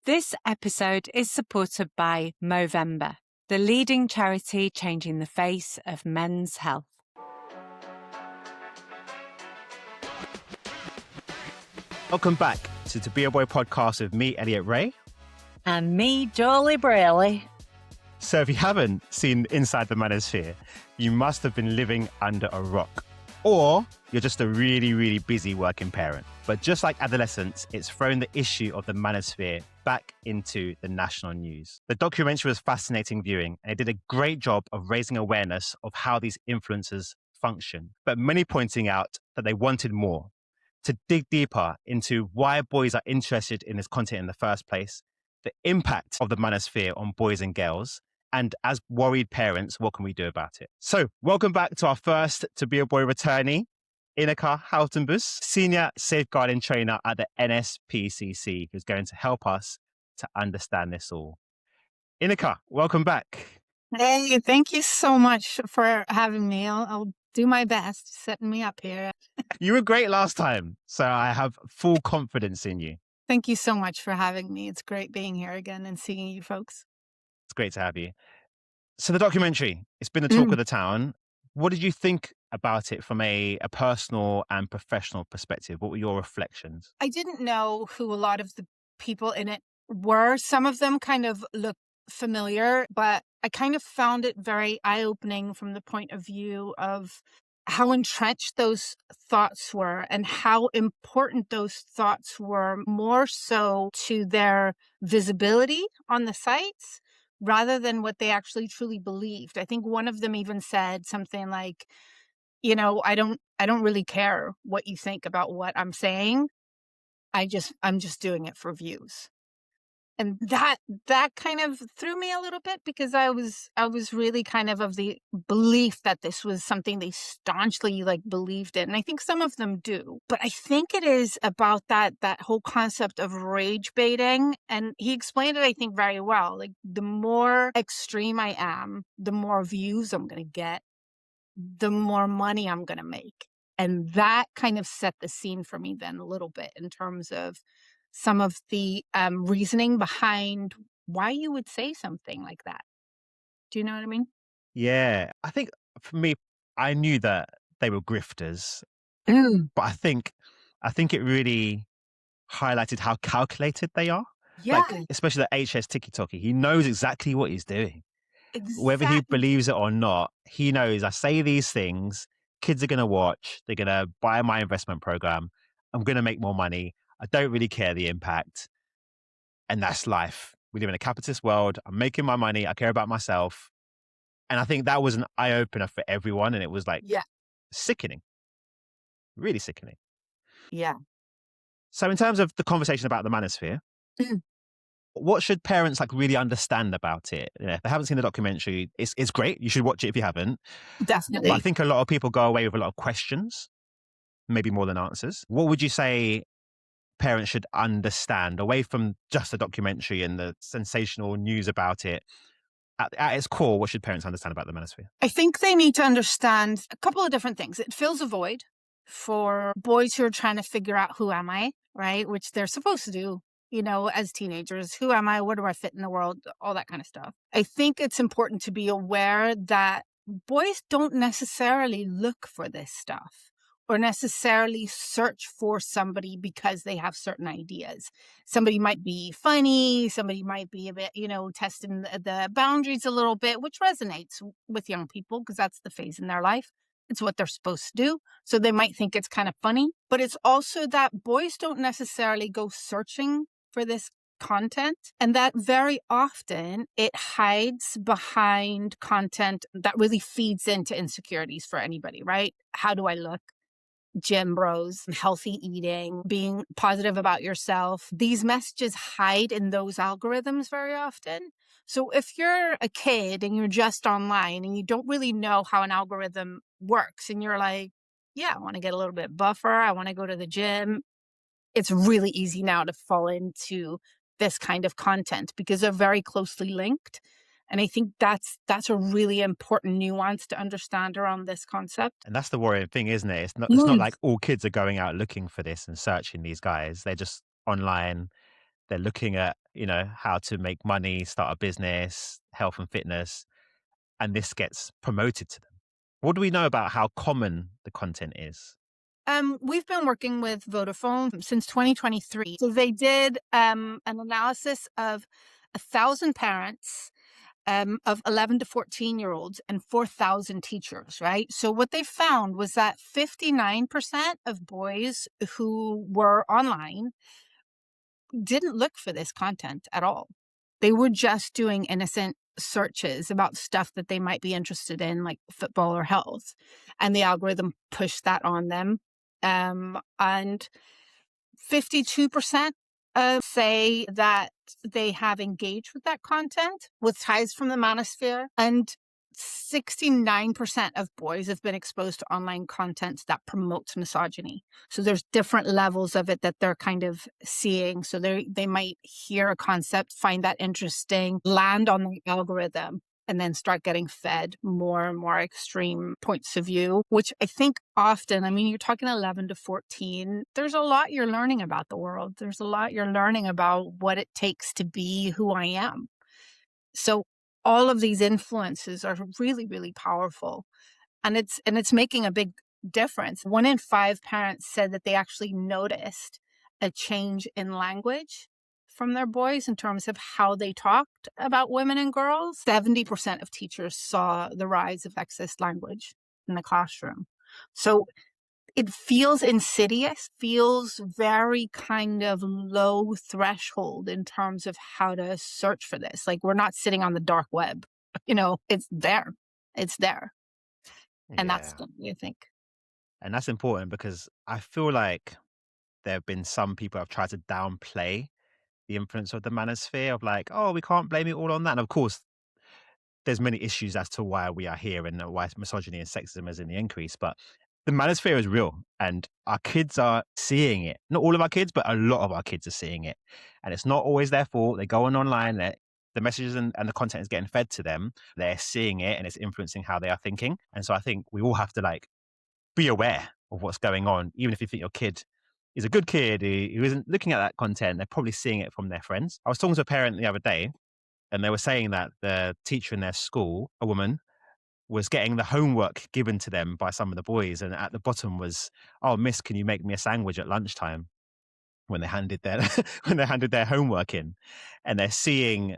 This episode is supported by Movember, the leading charity changing the face of men's health. Welcome back to Be a Boy podcast with me, Elliot Ray. And me, Jolie Brayley. So if you haven't seen Inside the Manosphere, you must have been living under a rock. Or you're just a really, really busy working parent. But just like adolescence, it's thrown the issue of the manosphere back into the national news. The documentary was fascinating viewing, and it did a great job of raising awareness of how these influencers function, but many pointing out that they wanted more, to dig deeper into why boys are interested in this content in the first place, the impact of the manosphere on boys and girls, and as worried parents, what can we do about it? So welcome back to our first To Be a Boy returnee, Ineke Houtenbos, Senior Safeguarding Trainer at the NSPCC, who's going to help us to understand this all. Ineke, welcome back. Hey, thank you so much for having me. I'll do my best setting me up here. You were great last time, so I have full confidence in you. Thank you so much for having me. It's great being here again and seeing you folks. It's great to have you. So the documentary, it's been the talk of the town. What did you think about it from a personal and professional perspective? What were your reflections? I didn't know who a lot of the people in it were. Some of them kind of look familiar, but I kind of found it very eye-opening from the point of view of how entrenched those thoughts were and how important those thoughts were, more so to their visibility on the sites rather than what they actually truly believed. I think one of them even said something like, you know, I don't really care what you think about what I'm saying. I'm just doing it for views. And that kind of threw me a little bit, because I was really kind of the belief that this was something they staunchly believed in. And I think some of them do. But I think it is about that whole concept of rage baiting. And he explained it, I think, very well. Like, the more extreme I am, the more views I'm going to get, the more money I'm going to make. And that kind of set the scene for me then a little bit in terms of some of the reasoning behind why you would say something like that. Do you know what I mean? Yeah, I think for me, I knew that they were grifters, but I think it really highlighted how calculated they are. Yeah, Especially the HS Tiki-Toki. He knows exactly what he's doing. exactly. Whether he believes it or not, he knows I say these things, kids are going to watch, they're going to buy my investment program, I'm going to make more money. I don't really care the impact. And that's life. We live in a capitalist world. I'm making my money. I care about myself. And I think that was an eye-opener for everyone. And it was sickening, really sickening. Yeah. So in terms of the conversation about the manosphere, what should parents really understand about it? If they haven't seen the documentary, it's great. You should watch it if you haven't. Definitely. But I think a lot of people go away with a lot of questions, maybe more than answers. What would you say parents should understand away from just the documentary and the sensational news about it? At its core, what should parents understand about the manosphere? I think they need to understand a couple of different things. It fills a void for boys who are trying to figure out who am I, right? Which they're supposed to do, as teenagers. Who am I? Where do I fit in the world? All that kind of stuff. I think it's important to be aware that boys don't necessarily look for this stuff or necessarily search for somebody because they have certain ideas. Somebody might be funny, somebody might be a bit, testing the boundaries a little bit, which resonates with young people because that's the phase in their life. It's what they're supposed to do. So they might think it's kind of funny, but it's also that boys don't necessarily go searching for this content, and that very often it hides behind content that really feeds into insecurities for anybody, right? How do I look? Gym bros, healthy eating, being positive about yourself. These messages hide in those algorithms very often. So if you're a kid and you're just online and you don't really know how an algorithm works and you're like, yeah, I want to get a little bit buffer, I want to go to the gym, it's really easy now to fall into this kind of content because they're very closely linked. And I think that's a really important nuance to understand around this concept. And that's the worrying thing, isn't it? It's not like all kids are going out looking for this and searching these guys. They're just online They're looking at, how to make money, start a business, health and fitness, and this gets promoted to them. What do we know about how common the content is? We've been working with Vodafone since 2023. So they did an analysis of 1,000 parents of 11 to 14-year-olds and 4,000 teachers, right? So what they found was that 59% of boys who were online didn't look for this content at all. They were just doing innocent searches about stuff that they might be interested in, like football or health. And the algorithm pushed that on them. And 52% say that they have engaged with that content with ties from the Manosphere. And 69% of boys have been exposed to online content that promotes misogyny. So there's different levels of it that they're kind of seeing. So they might hear a concept, find that interesting, land on the algorithm, and then start getting fed more and more extreme points of view, which I think often, I mean, you're talking 11 to 14, there's a lot you're learning about the world. There's a lot you're learning about what it takes to be who I am. So all of these influences are really, really powerful. And it's making a big difference. 1 in 5 parents said that they actually noticed a change in language from their boys in terms of how they talked about women and girls. 70% of teachers saw the rise of sexist language in the classroom. So it feels insidious, feels very kind of low threshold in terms of how to search for this. Like, we're not sitting on the dark web, it's there. It's there. And that's Yeah. scary, I think. And that's important because I feel like there have been some people who have tried to downplay the influence of the manosphere of like, oh, we can't blame it all on that. And of course, there's many issues as to why we are here and why misogyny and sexism is in the increase. But the manosphere is real and our kids are seeing it. Not all of our kids, but a lot of our kids are seeing it. And it's not always their fault. They go on online, the messages and the content is getting fed to them. They're seeing it and it's influencing how they are thinking. And so I think we all have to like be aware of what's going on. Even if you think your kid is a good kid who isn't looking at that content, they're probably seeing it from their friends. I was talking to a parent the other day and they were saying that the teacher in their school, a woman, was getting the homework given to them by some of the boys. And at the bottom was, oh, miss, can you make me a sandwich at lunchtime? When they handed their when they handed their homework in. And they're seeing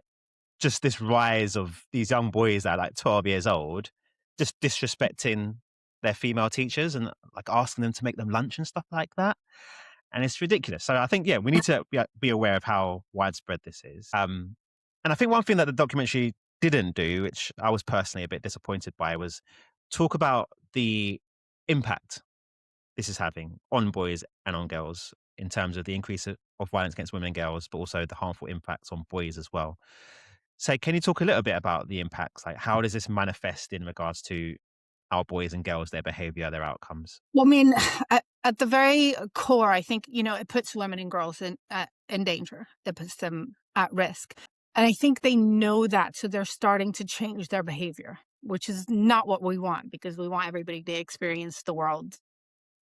just this rise of these young boys that are like 12 years old, just disrespecting their female teachers and like asking them to make them lunch and stuff like that. And it's ridiculous. So I think, yeah, we need to be aware of how widespread this is. And I think one thing that the documentary didn't do, which I was personally a bit disappointed by, was talk about the impact this is having on boys and on girls in terms of the increase of violence against women and girls, but also the harmful impacts on boys as well. So can you talk a little bit about the impacts? Like, how does this manifest in regards to our boys and girls, their behavior, their outcomes? Well, I mean, at the very core, I think, it puts women and girls in danger. It puts them at risk. And I think they know that. So they're starting to change their behavior, which is not what we want, because we want everybody to experience the world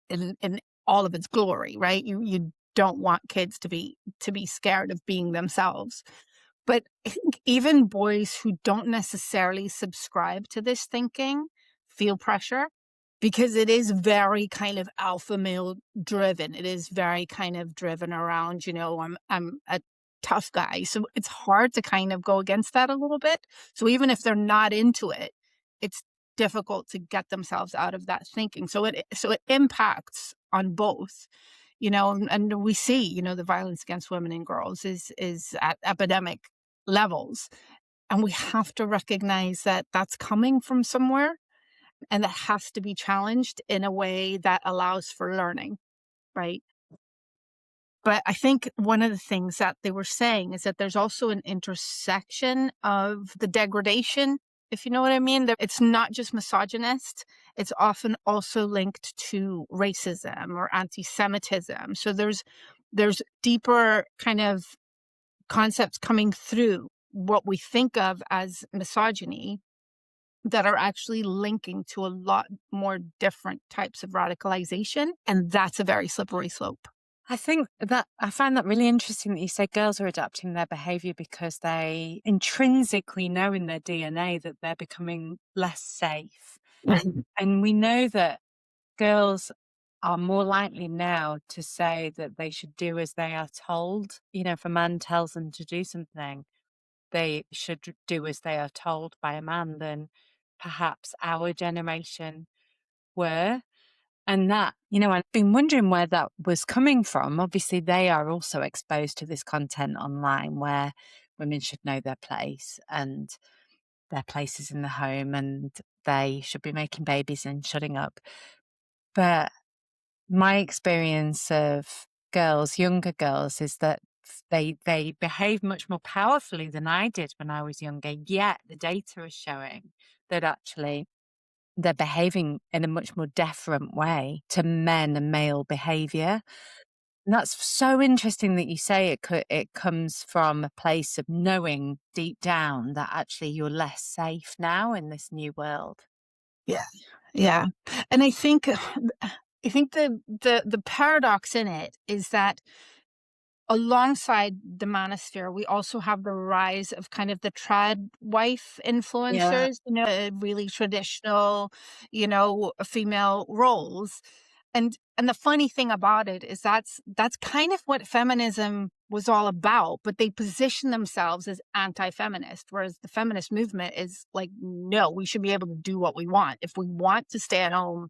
in all of its glory, right? You don't want kids to be scared of being themselves. But I think even boys who don't necessarily subscribe to this thinking feel pressure, because it is very kind of alpha male driven. It is very kind of driven around, I'm a tough guy. So it's hard to kind of go against that a little bit. So even if they're not into it, it's difficult to get themselves out of that thinking. So it impacts on both, and we see, the violence against women and girls is at epidemic levels. And we have to recognize that that's coming from somewhere, and that has to be challenged in a way that allows for learning, right? But I think one of the things that they were saying is that there's also an intersection of the degradation, if you know what I mean. It's not just misogynist. It's often also linked to racism or anti-Semitism. So there's deeper kind of concepts coming through what we think of as misogyny that are actually linking to a lot more different types of radicalization. And that's a very slippery slope. I think that I find that really interesting that you say girls are adapting their behavior because they intrinsically know in their DNA that they're becoming less safe. And we know that girls are more likely now to say that they should do as they are told. You know, if a man tells them to do something, they should do as they are told by a man than perhaps our generation were. And that, you know, I've been wondering where that was coming from. Obviously, they are also exposed to this content online where women should know their place and their places in the home and they should be making babies and shutting up. But my experience of girls, younger girls, is that they behave much more powerfully than I did when I was younger. Yet the data is showing that actually they're behaving in a much more deferent way to men and male behavior. And that's so interesting that you say it comes from a place of knowing deep down that actually you're less safe now in this new world. Yeah. Yeah. And I think the paradox in it is that alongside the Manosphere, we also have the rise of kind of the trad wife Yeah. influencers, really traditional, female roles. And the funny thing about it is that's kind of what feminism was all about, but they position themselves as anti-feminist, whereas the feminist movement is like, no, we should be able to do what we want. If we want to stay at home,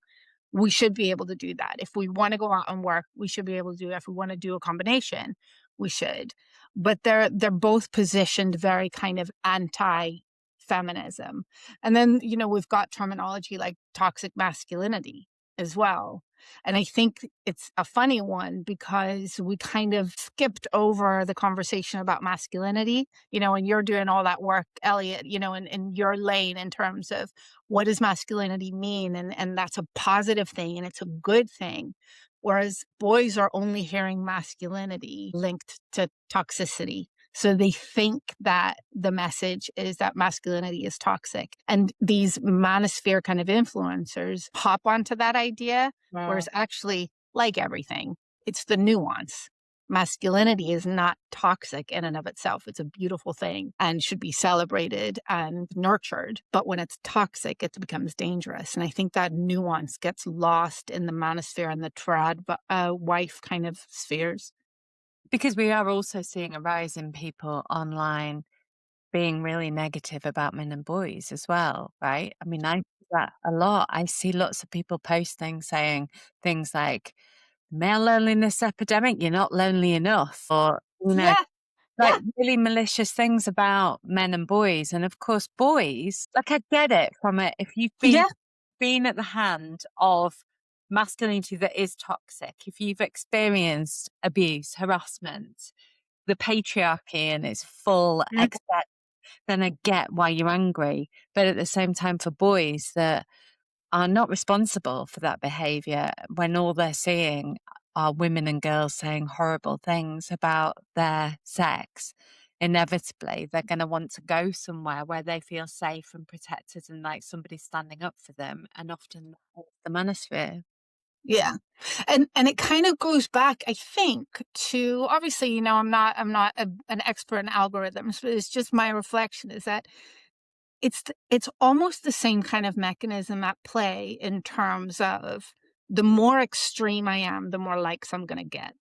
we should be able to do that. If we want to go out and work, we should be able to do that. If we want to do a combination, we should. But they're both positioned very kind of anti-feminism. And then, we've got terminology like toxic masculinity as well. And I think it's a funny one because we kind of skipped over the conversation about masculinity, and you're doing all that work, Elliot, in your lane in terms of what does masculinity mean? And that's a positive thing and it's a good thing. Whereas boys are only hearing masculinity linked to toxicity. So they think that the message is that masculinity is toxic. And these manosphere kind of influencers hop onto that idea, whereas actually, like everything, it's the nuance. Masculinity is not toxic in and of itself. It's a beautiful thing and should be celebrated and nurtured. But when it's toxic, it becomes dangerous. And I think that nuance gets lost in the manosphere and the trad wife kind of spheres. Because we are also seeing a rise in people online being really negative about men and boys as well, right? I mean, I see that a lot. I see lots of people posting saying things like, male loneliness epidemic, you're not lonely enough, or, Yeah, like yeah, really malicious things about men and boys. And of course, boys, like I get it from it. If you've yeah, been at the hand of masculinity that is toxic, if you've experienced abuse, harassment, the patriarchy in its full mm, extent, then I get why you're angry. But at the same time, for boys that are not responsible for that behavior, when all they're seeing are women and girls saying horrible things about their sex, inevitably they're going to want to go somewhere where they feel safe and protected and like somebody's standing up for them. And often it's the manosphere. yeah. And it kind of goes back, I think, to obviously, I'm not an expert in algorithms, but it's just my reflection is that it's almost the same kind of mechanism at play in terms of the more extreme I am, the more likes I'm going to get.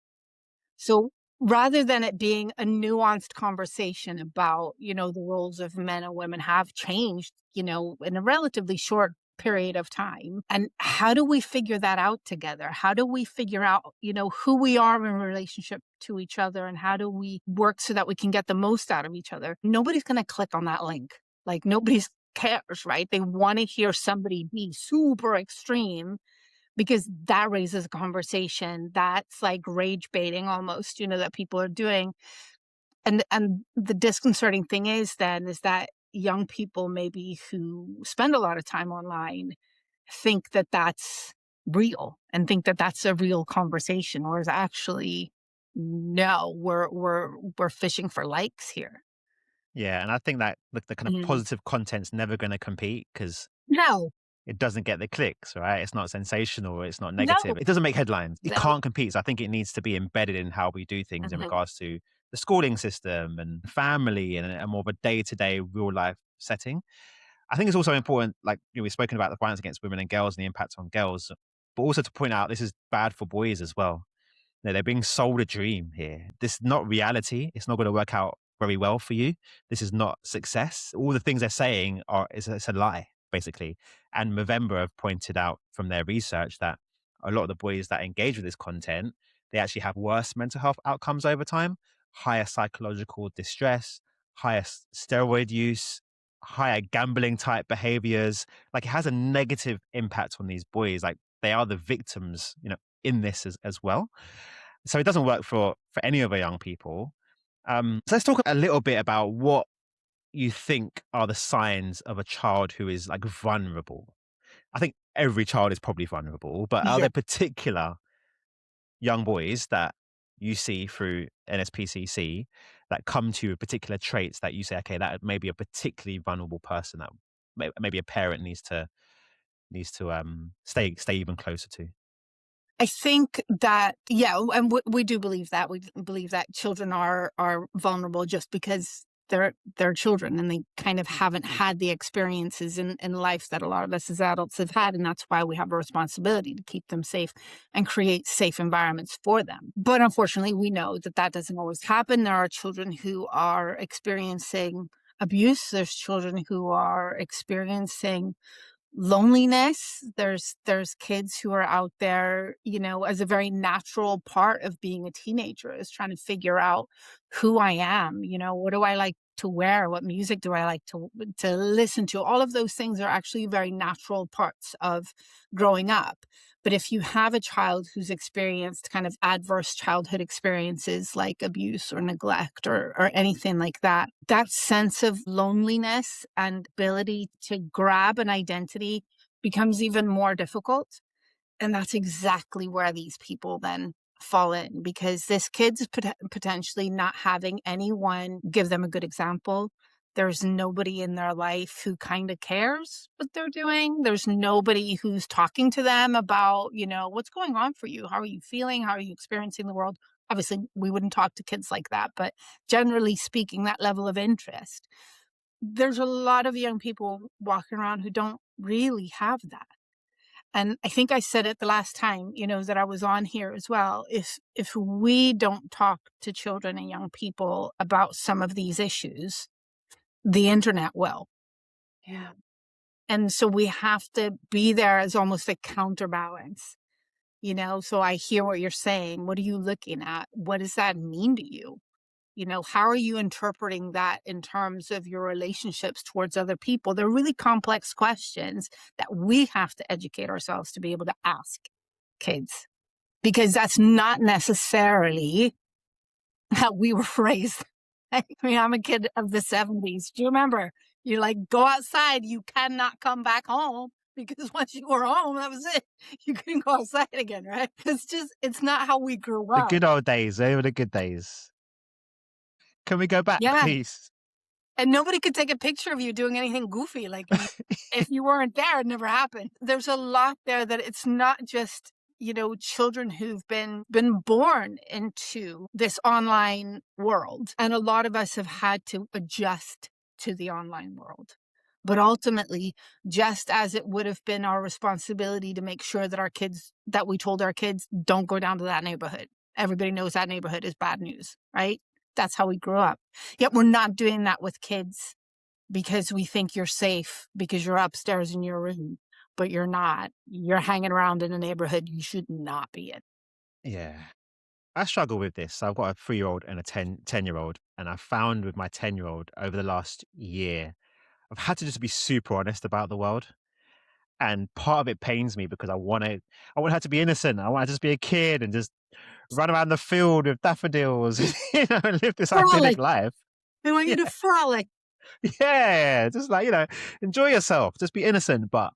So rather than it being a nuanced conversation about, the roles of men and women have changed, in a relatively short period of time. And how do we figure that out together? How do we figure out, who we are in relationship to each other and how do we work so that we can get the most out of each other? Nobody's going to click on that link. Like nobody's cares, right? They want to hear somebody be super extreme because that raises a conversation that's like rage baiting almost, that people are doing. And the disconcerting thing is that young people maybe who spend a lot of time online think that that's real and think that that's a real conversation, whereas actually, no, we're fishing for likes here. Yeah, and I think that the kind of Mm. positive content's never going to compete because No. it doesn't get the clicks, right? It's not sensational. It's not No, negative. It doesn't make headlines. It no. can't compete. So I think it needs to be embedded in how we do things in Mhm. regards to the schooling system and family and a more of a day-to-day real life setting. I think it's also important, like we've spoken about the violence against women and girls and the impact on girls, but also to point out this is bad for boys as well. They're being sold a dream here. This is not reality. It's not going to work out very well for you. This is not success. All the things they're saying it's a lie, basically. And Movember have pointed out from their research that a lot of the boys that engage with this content, they actually have worse mental health outcomes over time, higher psychological distress, higher steroid use, higher gambling type behaviors. Like it has a negative impact on these boys. Like they are the victims, in this as well. So it doesn't work for any of our young people. So let's talk a little bit about what you think are the signs of a child who is like vulnerable. I think every child is probably vulnerable, but are Yeah. there particular young boys that you see through NSPCC that come to you with particular traits that you say, okay, that may be a particularly vulnerable person that maybe a parent needs to stay even closer to? I think that, yeah, and we do believe that. We believe that children are vulnerable just because they're children and they kind of haven't had the experiences in life that a lot of us as adults have had, and that's why we have a responsibility to keep them safe and create safe environments for them. But unfortunately, we know that that doesn't always happen. There are children who are experiencing abuse. There's children who are experiencing loneliness. There's kids who are out there, as a very natural part of being a teenager, is trying to figure out who I am. What do I like to wear? What music do I like to listen to? All of those things are actually very natural parts of growing up. But if you have a child who's experienced kind of adverse childhood experiences like abuse or neglect or anything like that, that sense of loneliness and ability to grab an identity becomes even more difficult. And that's exactly where these people then fall in, because this kid's potentially not having anyone give them a good example. There's nobody in their life who kind of cares what they're doing. There's nobody who's talking to them about, what's going on for you? How are you feeling? How are you experiencing the world? Obviously, we wouldn't talk to kids like that, but generally speaking, that level of interest. There's a lot of young people walking around who don't really have that. And I think I said it the last time, that I was on here as well. If we don't talk to children and young people about some of these issues, the internet will. Yeah. And so we have to be there as almost a counterbalance, So I hear what you're saying. What are you looking at? What does that mean to you? How are you interpreting that in terms of your relationships towards other people? They're really complex questions that we have to educate ourselves to be able to ask kids, because that's not necessarily how we were raised. I mean, I'm a kid of the 70s. Do you remember? You're like, go outside. You cannot come back home, because once you were home, that was it. You couldn't go outside again, right? It's not how we grew The up. good old days. They were the good days. Can we go back, Yeah. please? And nobody could take a picture of you doing anything goofy. Like, if you weren't there, it never happened. There's a lot there that it's not just, children who've been born into this online world. And a lot of us have had to adjust to the online world. But ultimately, just as it would have been our responsibility to make sure that we told our kids, don't go down to that neighborhood. Everybody knows that neighborhood is bad news, right? That's how we grew up. Yet we're not doing that with kids, because we think you're safe because you're upstairs in your room, but you're not. You're hanging around in a neighborhood you should not be in. Yeah. I struggle with this. I've got a 3-year-old and a 10-year-old. And I found with my 10-year-old over the last year, I've had to just be super honest about the world. And part of it pains me because I want her to be innocent. I want her to just be a kid and just run around the field with daffodils, and live this idyllic Frolic. life. I want you to frolic. Yeah. Just like, enjoy yourself, just be innocent. But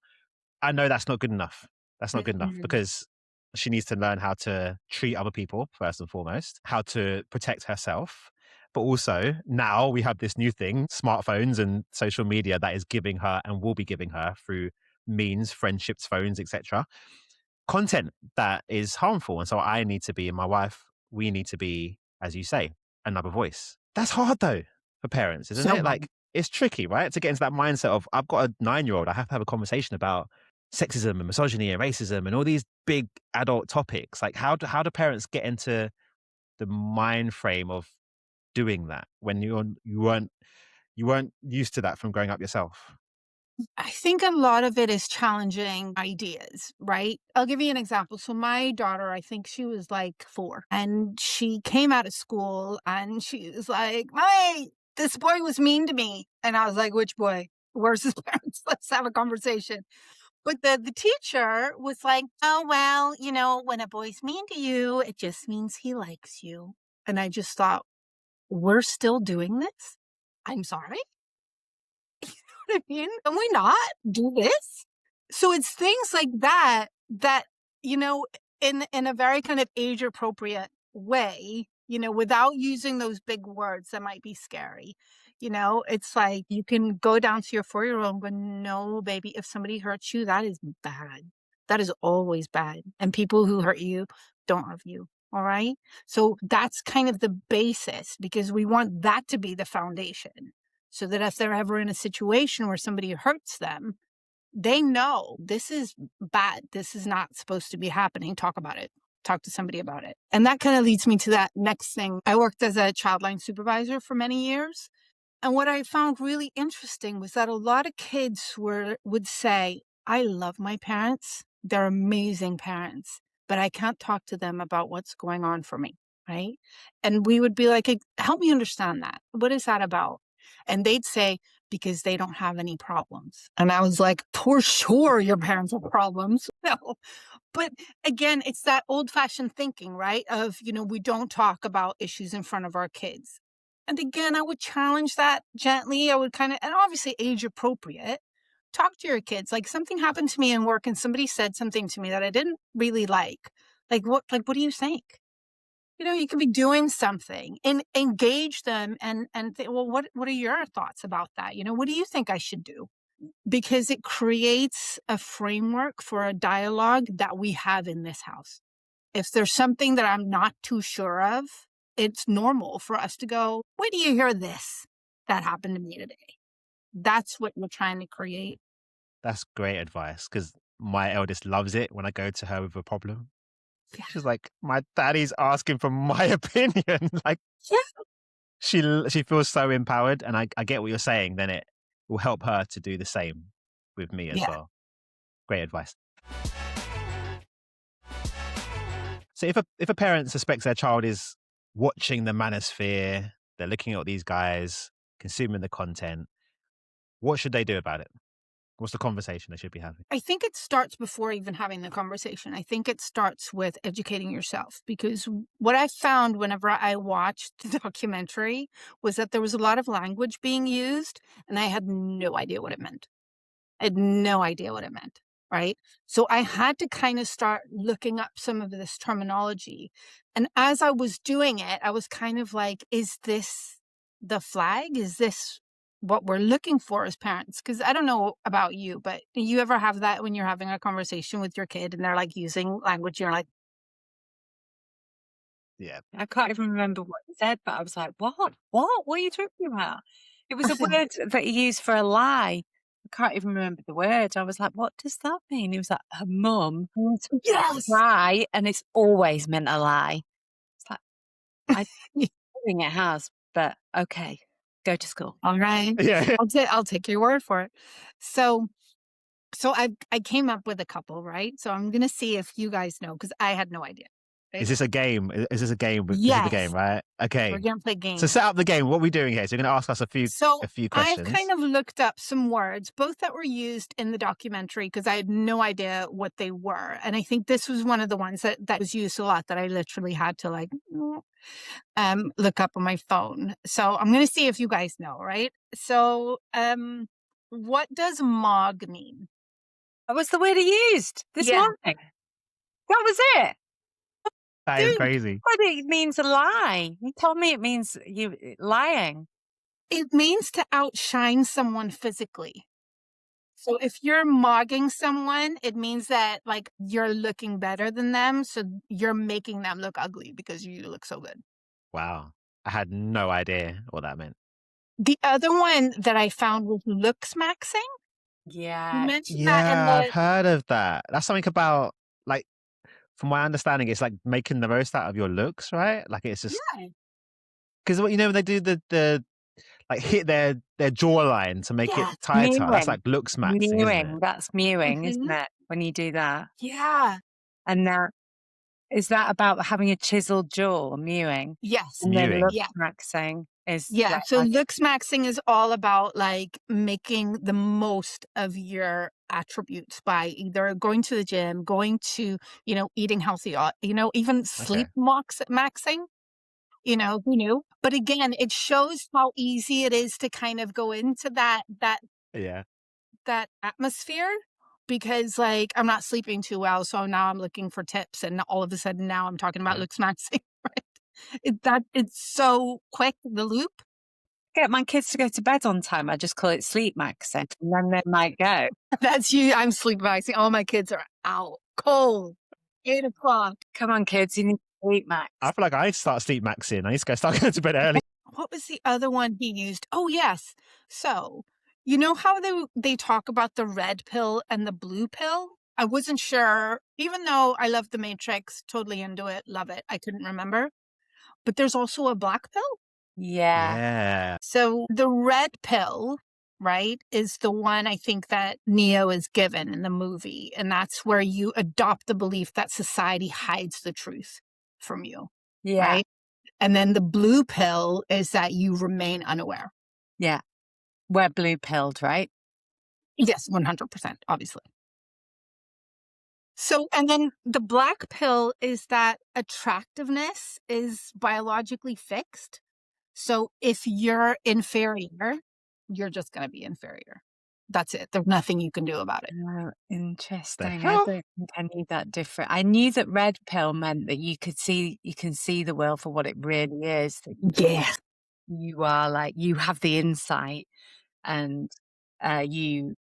I know that's not good enough. That's not good enough, because she needs to learn how to treat other people first and foremost, how to protect herself. But also now we have this new thing, smartphones and social media, that is giving her and will be giving her through means, friendships, phones, etc., content that is harmful. And so I need to be, and my wife, we need to be, as you say, another voice. That's hard though for parents, isn't So it? Like, it's tricky, right? To get into that mindset of, I've got a 9-year-old, I have to have a conversation about sexism and misogyny and racism and all these big adult topics. Like, how do parents get into the mind frame of doing that when you weren't used to that from growing up yourself? I think a lot of it is challenging ideas, right? I'll give you an example. So my daughter, I think she was like 4, and she came out of school and she was like, "Mommy, this boy was mean to me." And I was like, "Which boy? Where's his parents? Let's have a conversation." But the teacher was like, "Oh, well, when a boy's mean to you, it just means he likes you." And I just thought, we're still doing this? I'm sorry? What I mean? Can we not do this? So it's things like that, in a very kind of age appropriate way, without using those big words that might be scary. It's like you can go down to your 4-year-old and go, "No, baby, if somebody hurts you, that is bad. That is always bad. And people who hurt you don't love you." All right. So that's kind of the basis, because we want that to be the foundation, so that if they're ever in a situation where somebody hurts them, they know this is bad. This is not supposed to be happening. Talk about it. Talk to somebody about it. And that kind of leads me to that next thing. I worked as a Childline supervisor for many years. And what I found really interesting was that a lot of kids would say, "I love my parents. They're amazing parents, but I can't talk to them about what's going on for me." Right? And we would be like, "Hey, help me understand that. What is that about?" And they'd say, "Because they don't have any problems." And I was like, "For sure your parents have problems." No. But again, it's that old-fashioned thinking, right? Of, we don't talk about issues in front of our kids. And again, I would challenge that gently. I would and obviously age appropriate. Talk to your kids. Like, something happened to me in work and somebody said something to me that I didn't really like. What do you think? You could be doing something and engage them and think, "Well, what are your thoughts about that? What do you think I should do?" Because it creates a framework for a dialogue that we have in this house. If there's something that I'm not too sure of, it's normal for us to go, "Wait do you hear this that happened to me today?" That's what we're trying to create. That's great advice, because my eldest loves it when I go to her with a problem. Yeah. She's like, "My daddy's asking for my opinion." Like, Yeah. she feels so empowered, and I get what you're saying. Then it will help her to do the same with me as Yeah. well. Great advice. So if a parent suspects their child is watching the Manosphere, they're looking at these guys, consuming the content, what should they do about it? What's the conversation they should be having? I think it starts before even having the conversation. I think it starts with educating yourself, because what I found whenever I watched the documentary was that there was a lot of language being used and I had no idea what it meant. I had no idea what it meant, right? So I had to kind of start looking up some of this terminology. And as I was doing it, I was kind of like, is this the flag? Is this what we're looking for as parents? Because I don't know about you, but you ever have that when you're having a conversation with your kid and they're like using language, you're like, Yeah. I can't even remember what he said, but I was like, "What? What? What are you talking about?" It was a word that he used for a lie. I can't even remember the word. I was like, "What does that mean?" He was like, "Her mum means to yes. lie, and it's always meant a lie." It's like, I think it has, but okay, go to school. All right. Yeah. I'll take your word for it. So I came up with a couple, right? So I'm gonna see if you guys know, because I had no idea. Right? Is this a game? Is this a game? This is the game, Yes, right? we're Okay. gonna play So games. set up the game. What are we doing here? So you're going to ask us a So few I've questions. kind of looked up some words, both that were used in the documentary, because I had no idea what they were. And I think this was one of the ones that was used a lot, that I literally had to look up on my phone. So I'm gonna see if you guys know, right? So what does mog mean? That was the word he used this Yeah. morning. That was it. That is Dude, crazy. but it means a lie. He told me it means you lying. It means to outshine someone physically. So if you're mogging someone, it means that like you're looking better than them. So you're making them look ugly because you look so good. Wow. I had no idea what that meant. The other one that I found was looks maxing. You Yeah. mentioned that in Yeah, I've the, heard of that. That's something about, like, from my understanding, it's like making the most out of your looks, right? Like it's just yeah, because what when they do the like hit their jawline to make it yeah, tighter, that's Mewing. like looks maxing, isn't it? Mewing. That's mewing, isn't mhm, it? When you do that. yeah, And that is that about having a chiseled jaw, mewing? yes, And then look Mewing. yeah. maxing is Yeah, like so looks maxing is all about like making the most of your attributes by either going to the gym, going to, eating healthy, even Okay. sleep maxing, who knew? But again, it shows how easy it is to kind of go into Yeah. that atmosphere because like I'm not sleeping too well, so now I'm looking for tips and all of a sudden now I'm talking about Yeah. looks maxing, right? It's so quick, the loop. get my kids to go to bed on time. I just call it sleep maxing, and then they might go. That's you. I'm sleep maxing. All my kids are out cold. 8 o'clock. Come on, kids, you need to sleep max. I feel like I start sleep maxing. I need to go start going to bed early. What was the other one he used? Oh, yes. So, you know how they talk about the red pill and the blue pill? I wasn't sure, even though I love The Matrix, totally into it, love it. I couldn't remember. But there's also a black pill. Yeah. Yeah. So the red pill, right, is the one I think that Neo is given in the movie. And that's where you adopt the belief that society hides the truth from you, Yeah. right? And then the blue pill is that you remain unaware. Yeah. We're blue pilled, right? Yes, 100%, obviously. So, and then the black pill is that attractiveness is biologically fixed. So if you're inferior, you're just going to be inferior. That's it. There's nothing you can do about it. Oh, The interesting. I hell? don't think I knew that different. I knew that red pill meant that you can see the world for what it really is. That Yeah. you are like you have the insight, and you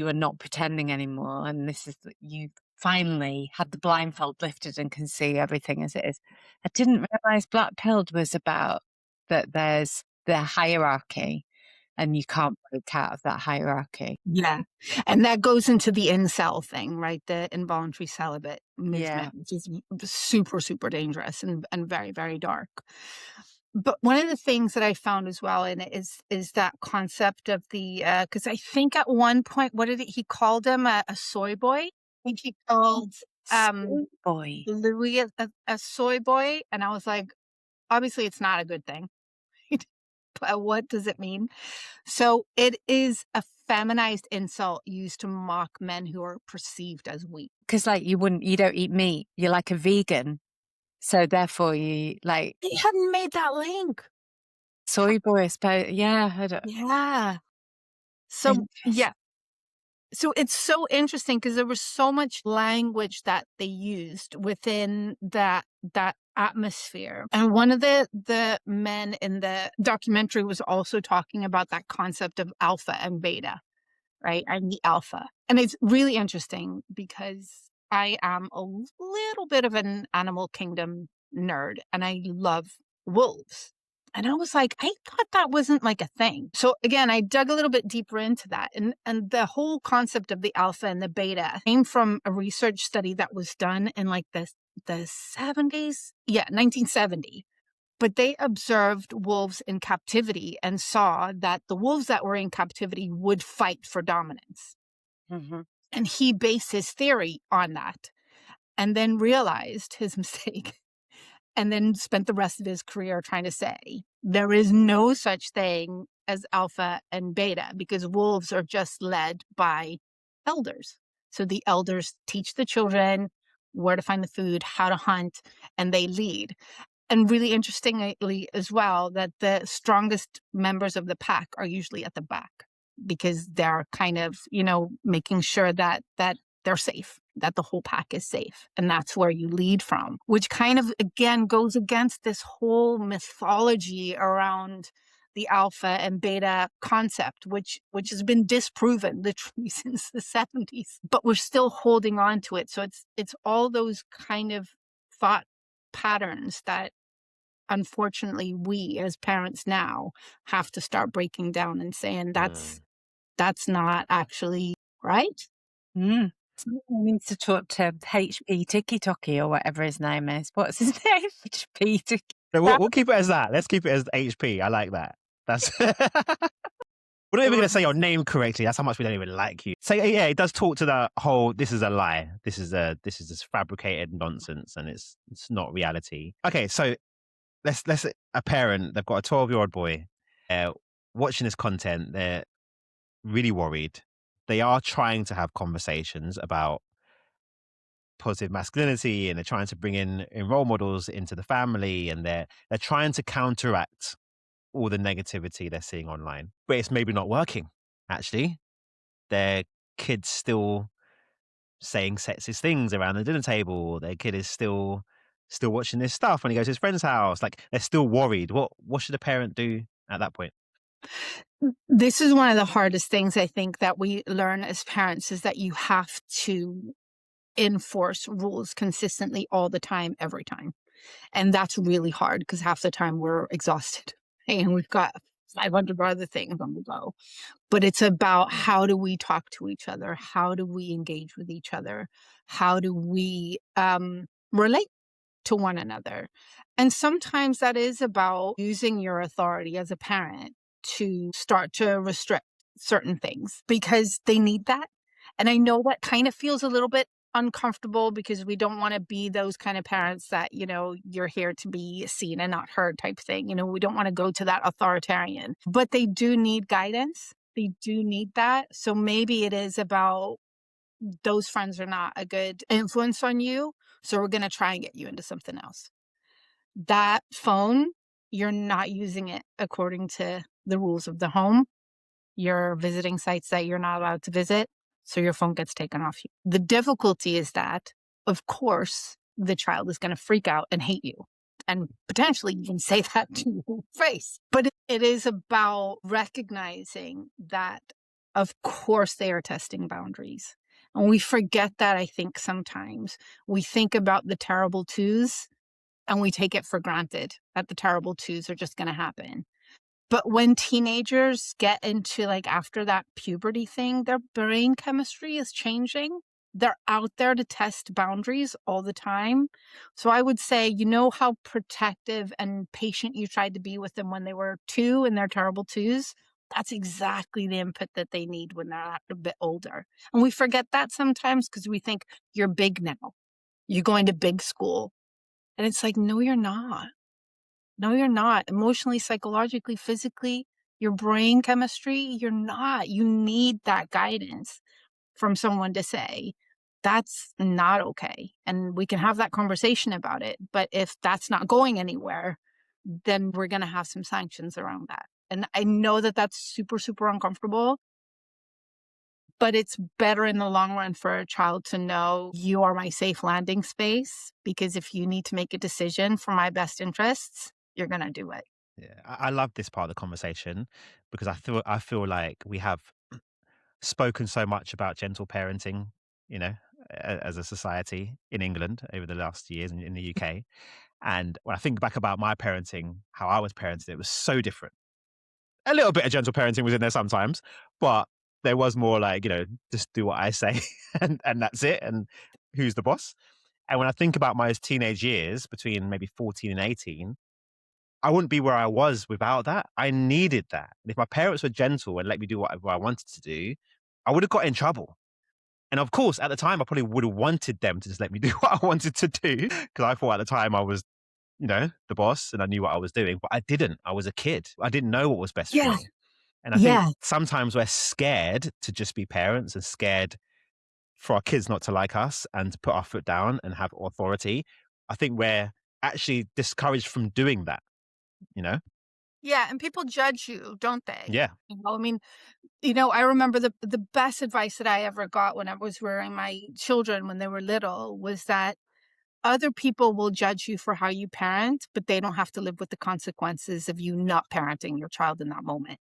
are not pretending anymore. And this is you finally had the blindfold lifted and can see everything as it is. I didn't realize black pilled was about that. There's the hierarchy, and you can't break out of that hierarchy. Yeah. And that goes into the incel thing, right? The involuntary celibate Yeah. movement, which is super, super dangerous and very, very dark. But one of the things that I found as well in it is that concept of the because I think at one point, what did he called him a soy boy? I think he called Sweet boy. Louis a soy boy, and I was like, obviously, it's not a good thing. But what does it mean? So it is a feminized insult used to mock men who are perceived as weak. Because like you don't eat meat. You're like a vegan. So therefore you like They hadn't made that link. soy boy, I suppose. Yeah, I don't. Yeah. So Interesting. yeah. So it's so interesting because there was so much language that they used within that atmosphere. And one of the men in the documentary was also talking about that concept of alpha and beta, right? I'm the alpha. And it's really interesting because I am a little bit of an animal kingdom nerd and I love wolves. And I was like, I thought that wasn't like a thing. So again, I dug a little bit deeper into that. And the whole concept of the alpha and the beta came from a research study that was done in like the 70s. Yeah, 1970. But they observed wolves in captivity and saw that the wolves that were in captivity would fight for dominance. Mm-hmm. And he based his theory on that and then realized his mistake and then spent the rest of his career trying to say there is no such thing as alpha and beta because wolves are just led by elders. So the elders teach the children where to find the food, how to hunt, and they lead. And really interestingly as well, that the strongest members of the pack are usually at the back because they're kind of, making sure that they're safe, that the whole pack is safe. And that's where you lead from, which kind of, again, goes against this whole mythology around the alpha and beta concept, which has been disproven literally since the 70s, but we're still holding on to it. So it's all those kind of thought patterns that unfortunately we as parents now have to start breaking down and saying that's not actually right. Mm. Someone needs to talk to HP Tiki Toki or whatever his name is. What's his name? HP Tiki. No, we'll keep it as that. Let's keep it as HP. I like that. That's we're not even going to say your name correctly. That's how much we don't even like you. So yeah, it does talk to the whole. This is a lie. This is just fabricated nonsense, and it's not reality. Okay, so let's a parent. They've got a 12-year-old boy. Watching this content, they're really worried. They are trying to have conversations about positive masculinity, and they're trying to bring in role models into the family, and they're trying to counteract all the negativity they're seeing online. But it's maybe not working, actually. Their kid's still saying sexist things around the dinner table. Their kid is still watching this stuff when he goes to his friend's house. Like, they're still worried. What should a parent do at that point? This is one of the hardest things I think that we learn as parents, is that you have to enforce rules consistently all the time, every time. And that's really hard because half the time we're exhausted and we've got 500 other things on the go. But it's about, how do we talk to each other? How do we engage with each other? How do we relate to one another? And sometimes that is about using your authority as a parent to start to restrict certain things because they need that. And I know that kind of feels a little bit uncomfortable because we don't want to be those kind of parents that, you're here to be seen and not heard type thing. We don't want to go to that authoritarian, but they do need guidance. They do need that. So maybe it is about, those friends are not a good influence on you, so we're going to try and get you into something else. That phone, you're not using it according to the rules of the home. You're visiting sites that you're not allowed to visit, so your phone gets taken off you. The difficulty is that, of course, the child is going to freak out and hate you and potentially even say that to your face. But it is about recognizing that, of course, they are testing boundaries. And we forget that, I think, sometimes. We think about the terrible twos and we take it for granted that the terrible twos are just going to happen. But when teenagers get into, after that puberty thing, their brain chemistry is changing. They're out there to test boundaries all the time. So I would say, how protective and patient you tried to be with them when they were 2 and they're terrible twos? That's exactly the input that they need when they're a bit older. And we forget that sometimes because we think, you're big now. You're going to big school. And it's like, no, you're not. No, you're not. Emotionally, psychologically, physically, your brain chemistry, you're not. You need that guidance from someone to say, that's not okay. And we can have that conversation about it. But if that's not going anywhere, then we're going to have some sanctions around that. And I know that that's super, super uncomfortable. But it's better in the long run for a child to know, you are my safe landing space, because if you need to make a decision for my best interests, you're going to do it. Yeah, I love this part of the conversation because I feel like we have spoken so much about gentle parenting, as a society in England over the last years in the UK. And when I think back about my parenting, how I was parented, it was so different. A little bit of gentle parenting was in there sometimes, but there was more like, just do what I say and that's it. And who's the boss? And when I think about my teenage years between maybe 14 and 18, I wouldn't be where I was without that. I needed that. And if my parents were gentle and let me do whatever I wanted to do, I would have got in trouble. And of course, at the time, I probably would have wanted them to just let me do what I wanted to do, because I thought at the time I was, the boss and I knew what I was doing, but I didn't. I was a kid. I didn't know what was best for me. And I think sometimes we're scared to just be parents and scared for our kids not to like us and to put our foot down and have authority. I think we're actually discouraged from doing that, Yeah, and people judge you, don't they? Yeah. I remember the best advice that I ever got when I was rearing my children when they were little was that other people will judge you for how you parent, but they don't have to live with the consequences of you not parenting your child in that moment.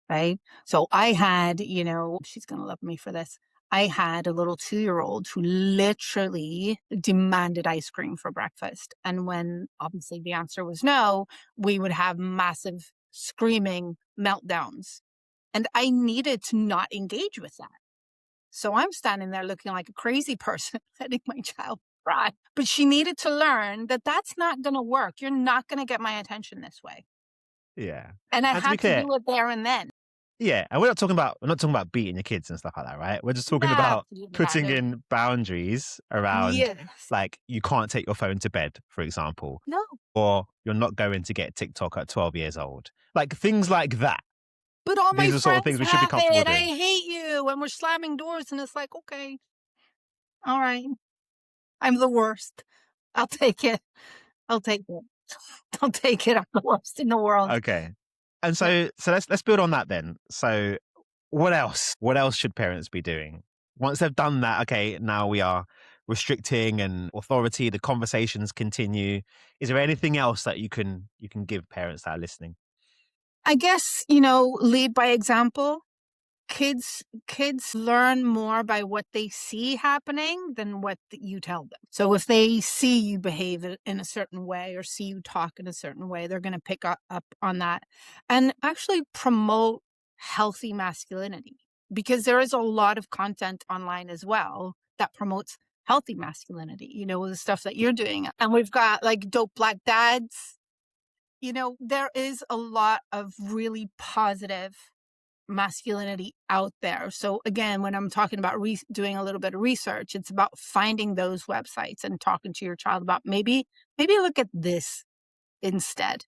Right. So I had, she's going to love me for this. I had a little 2-year-old who literally demanded ice cream for breakfast. And when obviously the answer was no, we would have massive screaming meltdowns. And I needed to not engage with that. So I'm standing there looking like a crazy person, letting my child cry. But she needed to learn that that's not going to work. You're not going to get my attention this way. Yeah. And I And to be had to clear, do it there and then. yeah, and we're not talking about beating your kids and stuff like that, right? We're just talking Nah, about absolutely not. putting No. in boundaries around, Yes. like, you can't take your phone to bed, for example, No. or you're not going to get TikTok at 12 years old. Like, things like that. But all my These are the sort of friends things we should be have comfortable it. I doing. hate you. And we're slamming doors. And it's like, okay, all right. I'm the worst. I'll take it. I'll take it. I'll take it. I'm the worst in the world. Okay. And Yeah. so let's build on that then. So what else? What else should parents be doing? Once they've done that, okay, now we are restricting and authority, the conversations continue. Is there anything else that you can give parents that are listening? I guess, lead by example. Kids learn more by what they see happening than what you tell them. So if they see you behave in a certain way or see you talk in a certain way, they're going to pick up on that and actually promote healthy masculinity, because there is a lot of content online as well that promotes healthy masculinity, the stuff that you're doing. And we've got like Dope Black Dads. There is a lot of really positive masculinity out there. So again, when I'm talking about doing a little bit of research, it's about finding those websites and talking to your child about maybe look at this instead.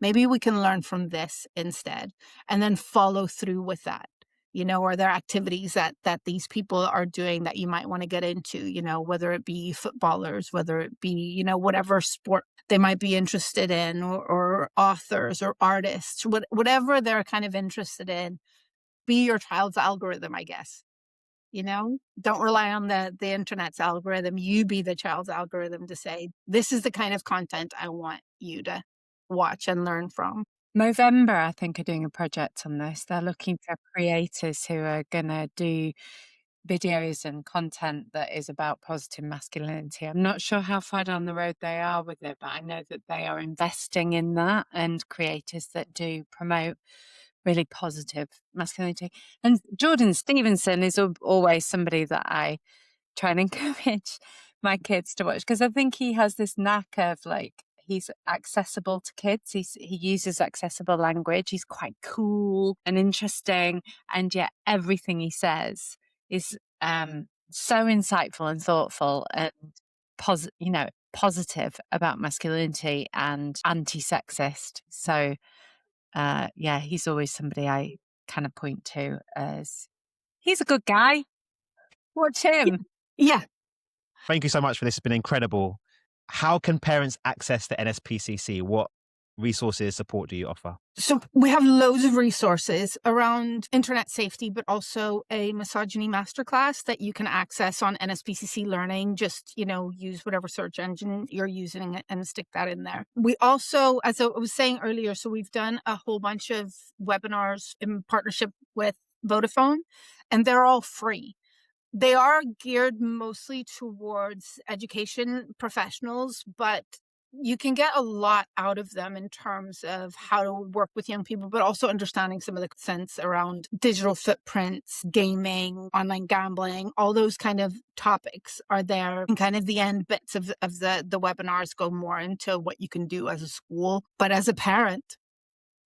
Maybe we can learn from this instead, and then follow through with that. Are there activities that these people are doing that you might want to get into, whether it be footballers, whether it be, whatever sport they might be interested in, or authors or artists, whatever they're kind of interested in. Be your child's algorithm, I guess. Don't rely on the internet's algorithm. You be the child's algorithm to say, this is the kind of content I want you to watch and learn from. Movember, I think, are doing a project on this. They're looking for creators who are going to do videos and content that is about positive masculinity. I'm not sure how far down the road they are with it, but I know that they are investing in that, and creators that do promote really positive masculinity. And Jordan Stevenson is always somebody that I try and encourage my kids to watch, because I think he has this knack of, like, he's accessible to kids. He uses accessible language. He's quite cool and interesting, and yet everything he says is so insightful and thoughtful and positive about masculinity and anti-sexist. So yeah, he's always somebody I kind of point to as, he's a good guy. Watch him. Yeah. Thank you so much for this. It's been incredible. How can parents access the NSPCC? What resources, support do you offer? So we have loads of resources around internet safety, but also a misogyny masterclass that you can access on NSPCC Learning. Just, use whatever search engine you're using and stick that in there. We also, as I was saying earlier, so we've done a whole bunch of webinars in partnership with Vodafone, and they're all free. They are geared mostly towards education professionals, but you can get a lot out of them in terms of how to work with young people, but also understanding some of the sense around digital footprints, gaming, online gambling, all those kind of topics are there. And kind of the end bits of the webinars go more into what you can do as a school. But as a parent,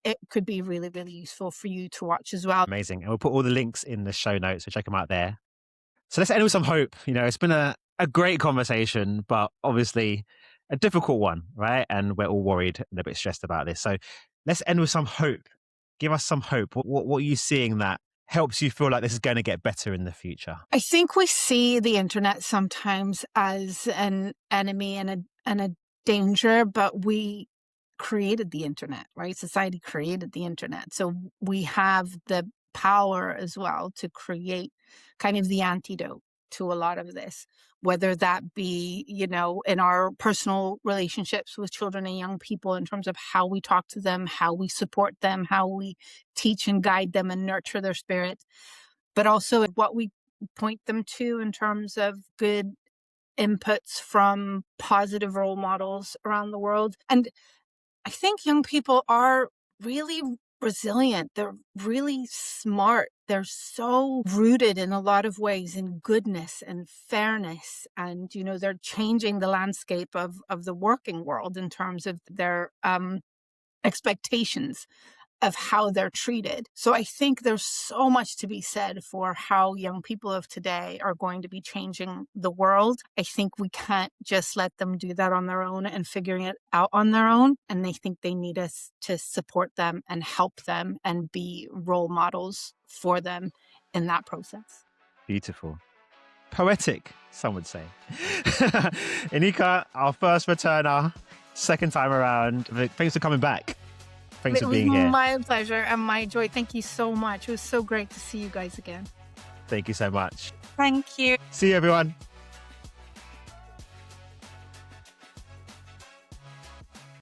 it could be really, really useful for you to watch as well. Amazing. And we'll put all the links in the show notes, so check them out there. So let's end with some hope. It's been a great conversation, but obviously a difficult one, right? And we're all worried and a bit stressed about this. So let's end with some hope. Give us some hope. What are you seeing that helps you feel like this is going to get better in the future? I think we see the internet sometimes as an enemy and a danger, but we created the internet, right? Society created the internet. So we have the power as well to create kind of the antidote. to a lot of this, whether that be, you know, in our personal relationships with children and young people in terms of how we talk to them, how we support them, how we teach and guide them and nurture their spirit, but also what we point them to in terms of good inputs from positive role models around the world. And I think young people are really resilient. They're really smart. They're so rooted in a lot of ways in goodness and fairness. And, you know, they're changing the landscape of the working world in terms of their expectations of how they're treated. So I think there's so much to be said for how young people of today are going to be changing the world. I think we can't just let them do that on their own and figuring it out on their own. And I think they need us to support them and help them and be role models for them in that process. Beautiful. Poetic, some would say. Ineke, our first returner, second time around. Thanks for coming back. Thanks for being here. My pleasure and my joy. Thank you so much. It was so great to see you guys again. Thank you so much. Thank you. See you, everyone.